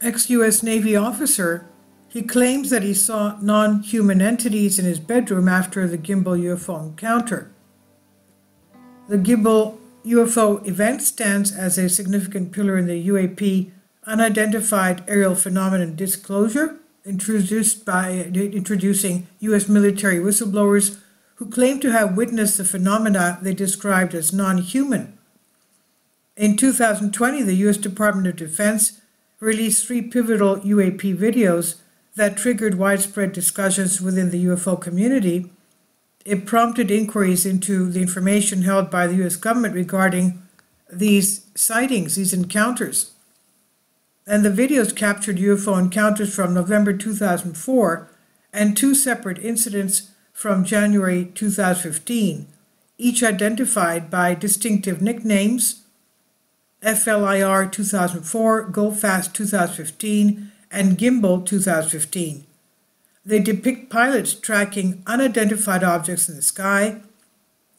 ex-U.S. Navy officer, he claims that he saw non-human entities in his bedroom after the Gimbal UFO encounter. The Gimbal UFO event stands as a significant pillar in the UAP unidentified aerial phenomenon disclosure, introducing U.S. military whistleblowers who claim to have witnessed the phenomena they described as non-human. In 2020, the U.S. Department of Defense released 3 pivotal UAP videos that triggered widespread discussions within the UFO community. It prompted inquiries into the information held by the U.S. government regarding these sightings, these encounters. And the videos captured UFO encounters from November 2004 and 2 separate incidents from January 2015, each identified by distinctive nicknames: FLIR 2004, GoFast 2015, and Gimbal 2015. They depict pilots tracking unidentified objects in the sky.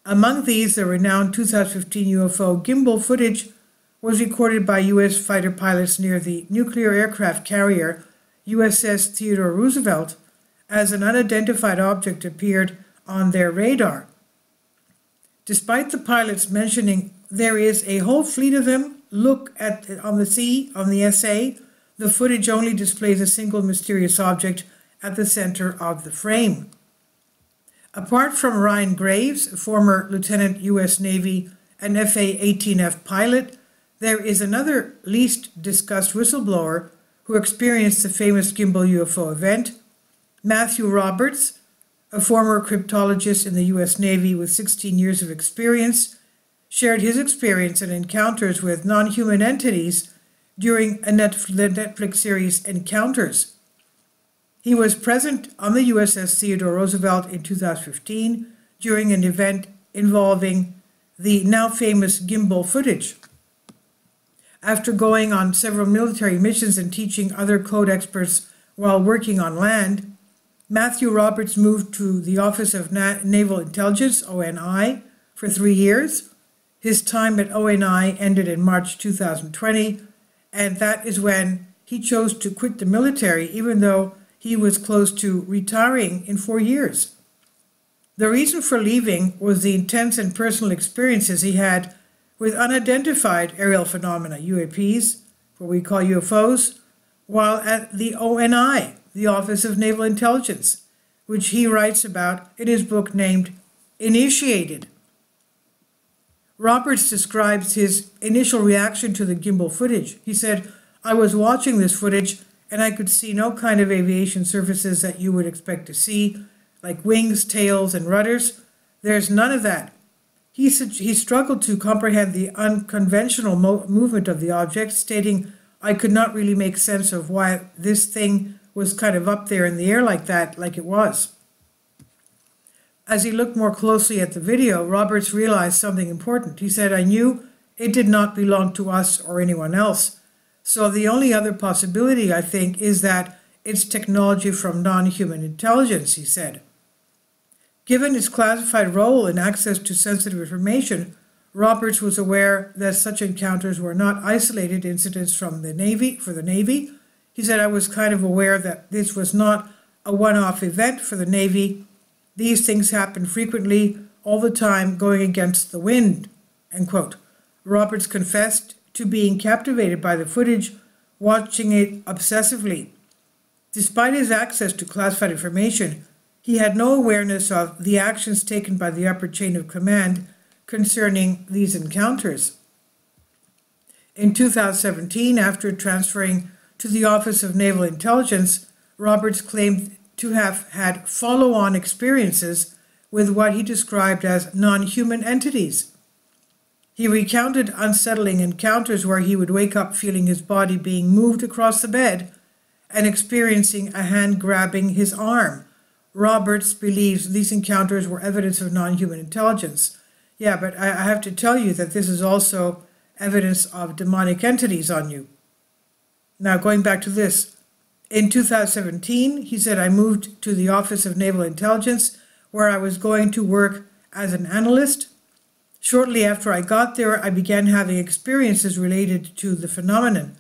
Among these, the renowned 2015 UFO gimbal footage was recorded by U.S. fighter pilots near the nuclear aircraft carrier USS Theodore Roosevelt as an unidentified object appeared on their radar. Despite the pilots mentioning there is a whole fleet of them, look at on the SA, the footage only displays a single mysterious object at the center of the frame. Apart from Ryan Graves, a former Lieutenant U.S. Navy and FA-18F pilot, there is another least discussed whistleblower who experienced the famous Gimbal UFO event. Matthew Roberts, a former cryptologist in the U.S. Navy with 16 years of experience, shared his experience and encounters with non-human entities during the Netflix series Encounters. He was present on the USS Theodore Roosevelt in 2015 during an event involving the now famous gimbal footage. After going on several military missions and teaching other code experts while working on land, Matthew Roberts moved to the Office of Naval Intelligence, ONI, for 3 years. His time at ONI ended in March 2020, and that is when he chose to quit the military, even though he was close to retiring in 4 years. The reason for leaving was the intense and personal experiences he had with unidentified aerial phenomena, UAPs, what we call UFOs, while at the ONI, the Office of Naval Intelligence, which he writes about in his book named Initiated. Roberts describes his initial reaction to the gimbal footage. He said, "I was watching this footage and I could see no kind of aviation surfaces that you would expect to see, like wings, tails, and rudders. There's none of that." He struggled to comprehend the unconventional movement of the object, stating, "I could not really make sense of why this thing was kind of up there in the air like that, like it was." As he looked more closely at the video, Roberts realized something important. He said, "I knew it did not belong to us or anyone else. So the only other possibility, I think, is that it's technology from non-human intelligence," he said. Given his classified role and access to sensitive information, Roberts was aware that such encounters were not isolated incidents from the Navy. He said, "I was kind of aware that this was not a one-off event for the Navy. These things happen frequently, all the time, going against the wind," end quote. Roberts confessed to being captivated by the footage, watching it obsessively. Despite his access to classified information, he had no awareness of the actions taken by the upper chain of command concerning these encounters. In 2017, after transferring to the Office of Naval Intelligence, Roberts claimed to have had follow-on experiences with what he described as non-human entities. He recounted unsettling encounters where he would wake up feeling his body being moved across the bed and experiencing a hand grabbing his arm. Roberts believes these encounters were evidence of non-human intelligence. Yeah, but I have to tell you that this is also evidence of demonic entities on you. Now, going back to this. In 2017, he said, "I moved to the Office of Naval Intelligence, where I was going to work as an analyst. Shortly after I got there, I began having experiences related to the phenomenon.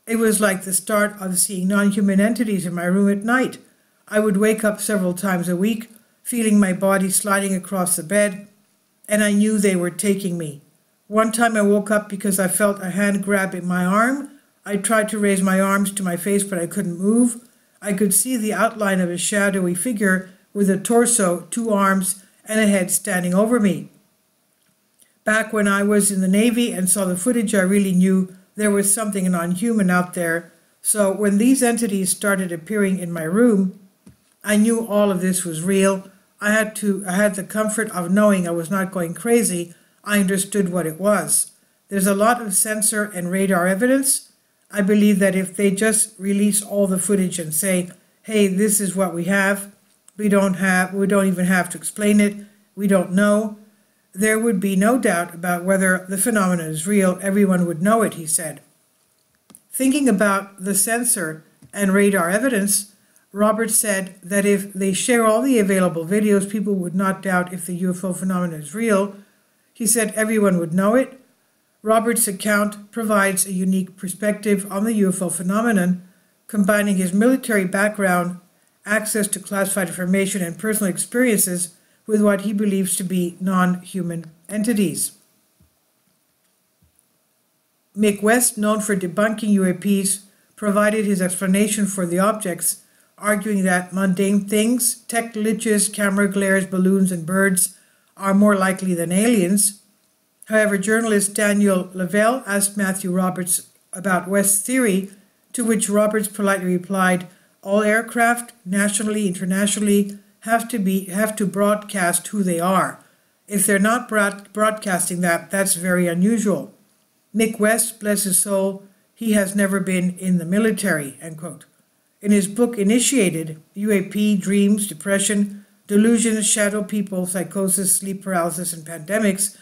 It was like the start of seeing non-human entities in my room at night. I would wake up several times a week, feeling my body sliding across the bed, and I knew they were taking me. One time I woke up because I felt a hand grab in my arm. I tried to raise my arms to my face, but I couldn't move. I could see the outline of a shadowy figure with a torso, 2 arms, and a head standing over me. Back when I was in the Navy and saw the footage, I really knew there was something non-human out there. So when these entities started appearing in my room, I knew all of this was real. I had the comfort of knowing I was not going crazy. I understood what it was. There's a lot of sensor and radar evidence. I believe that if they just release all the footage and say, hey, this is what we have, we don't even have to explain it, we don't know, there would be no doubt about whether the phenomenon is real. Everyone would know it, he said. Thinking about the sensor and radar evidence, Roberts said that if they share all the available videos, people would not doubt if the UFO phenomenon is real. He said everyone would know it. Roberts' account provides a unique perspective on the UFO phenomenon, combining his military background, access to classified information, and personal experiences with what he believes to be non-human entities. Mick West, known for debunking UAPs, provided his explanation for the objects, arguing that mundane things, tech glitches, camera glares, balloons, and birds are more likely than aliens. However, journalist Daniel Lavelle asked Matthew Roberts about West's theory, to which Roberts politely replied, all aircraft, nationally, internationally, have to broadcast who they are. If they're not broadcasting that, that's very unusual. Mick West, bless his soul, he has never been in the military, end quote. In his book Initiated, UAP, Dreams, Depression, Delusions, Shadow People, Psychosis, Sleep Paralysis, and Pandemics,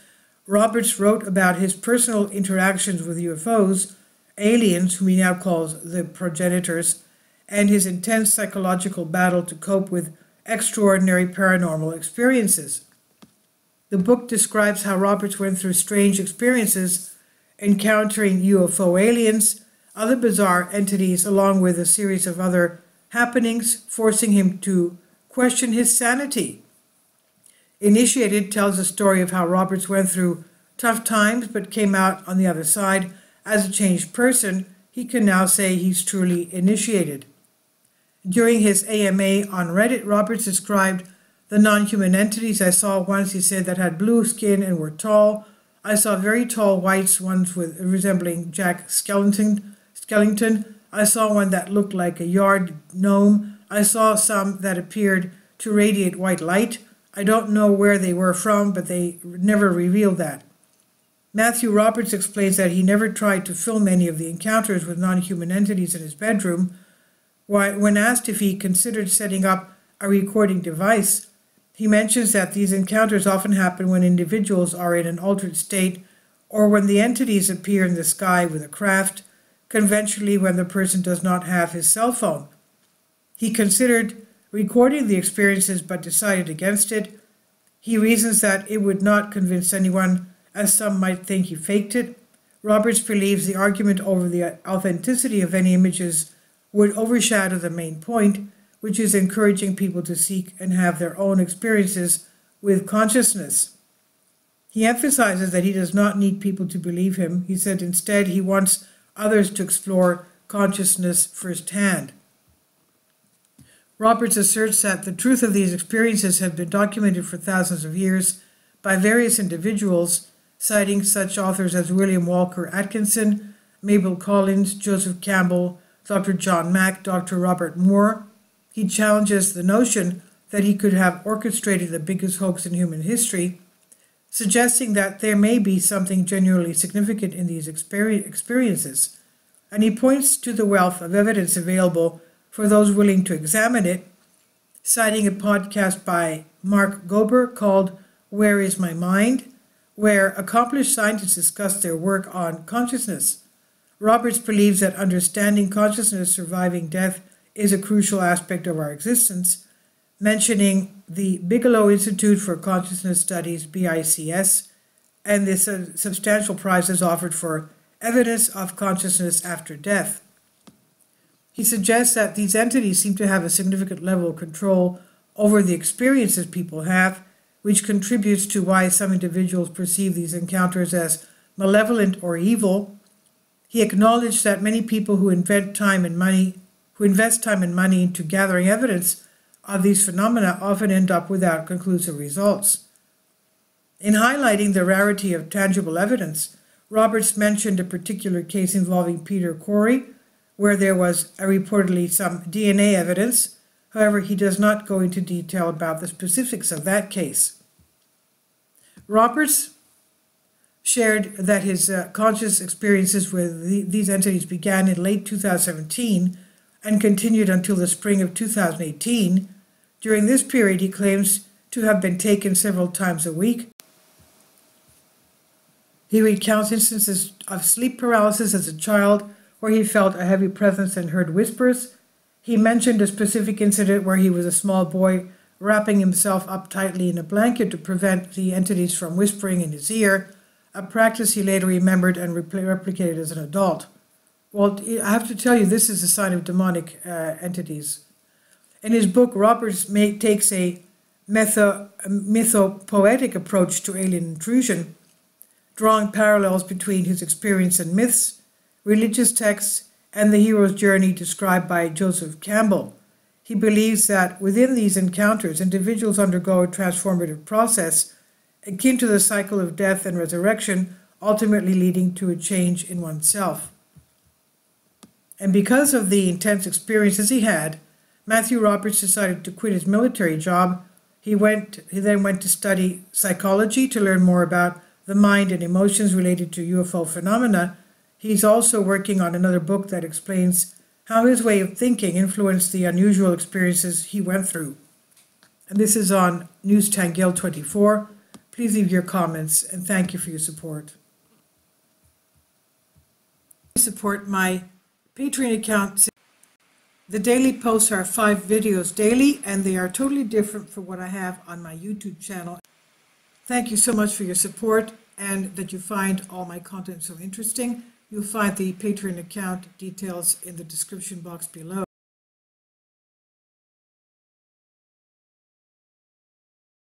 Roberts wrote about his personal interactions with UFOs, aliens, whom he now calls the progenitors, and his intense psychological battle to cope with extraordinary paranormal experiences. The book describes how Roberts went through strange experiences, encountering UFO aliens, other bizarre entities, along with a series of other happenings, forcing him to question his sanity. Initiated tells the story of how Roberts went through tough times but came out on the other side as a changed person. He can now say he's truly initiated. During his AMA on Reddit, Roberts described the non-human entities I saw once, he said, that had blue skin and were tall. I saw very tall whites, ones resembling Jack Skellington. I saw one that looked like a yard gnome. I saw some that appeared to radiate white light. I don't know where they were from, but they never revealed that. Matthew Roberts explains that he never tried to film any of the encounters with non-human entities in his bedroom. When asked if he considered setting up a recording device, he mentions that these encounters often happen when individuals are in an altered state or when the entities appear in the sky with a craft, conventionally when the person does not have his cell phone. He considered recording the experiences but decided against it. He reasons that it would not convince anyone, as some might think he faked it. Roberts believes the argument over the authenticity of any images would overshadow the main point, which is encouraging people to seek and have their own experiences with consciousness. He emphasizes that he does not need people to believe him. He said instead he wants others to explore consciousness firsthand. Roberts asserts that the truth of these experiences have been documented for thousands of years by various individuals, citing such authors as William Walker Atkinson, Mabel Collins, Joseph Campbell, Dr. John Mack, Dr. Robert Moore. He challenges the notion that he could have orchestrated the biggest hoax in human history, suggesting that there may be something genuinely significant in these experiences. And he points to the wealth of evidence available for those willing to examine it, citing a podcast by Mark Gober called Where is My Mind?, where accomplished scientists discuss their work on consciousness. Roberts believes that understanding consciousness surviving death is a crucial aspect of our existence, mentioning the Bigelow Institute for Consciousness Studies, BICS, and the substantial prizes offered for evidence of consciousness after death. He suggests that these entities seem to have a significant level of control over the experiences people have, which contributes to why some individuals perceive these encounters as malevolent or evil. He acknowledged that many people who invest time and money into gathering evidence of these phenomena often end up without conclusive results. In highlighting the rarity of tangible evidence, Roberts mentioned a particular case involving Peter Corey, where there was reportedly some DNA evidence. However, he does not go into detail about the specifics of that case. Roberts shared that his conscious experiences with these entities began in late 2017 and continued until the spring of 2018. During this period, he claims to have been taken several times a week. He recounts instances of sleep paralysis as a child, where he felt a heavy presence and heard whispers. He mentioned a specific incident where he was a small boy wrapping himself up tightly in a blanket to prevent the entities from whispering in his ear, a practice he later remembered and replicated as an adult. Well, I have to tell you, this is a sign of demonic entities. In his book, Roberts takes a mythopoetic approach to alien intrusion, drawing parallels between his experience and myths, religious texts, and the hero's journey described by Joseph Campbell. He believes that within these encounters, individuals undergo a transformative process akin to the cycle of death and resurrection, ultimately leading to a change in oneself. And because of the intense experiences he had, Matthew Roberts decided to quit his military job. He then went to study psychology to learn more about the mind and emotions related to UFO phenomena. He's also working on another book that explains how his way of thinking influenced the unusual experiences he went through. And this is on News Tangale 24. Please leave your comments, and thank you for your support. Support my Patreon account. The daily posts are 5 videos daily, and they are totally different from what I have on my YouTube channel. Thank you so much for your support, and that you find all my content so interesting. You'll find the Patreon account details in the description box below.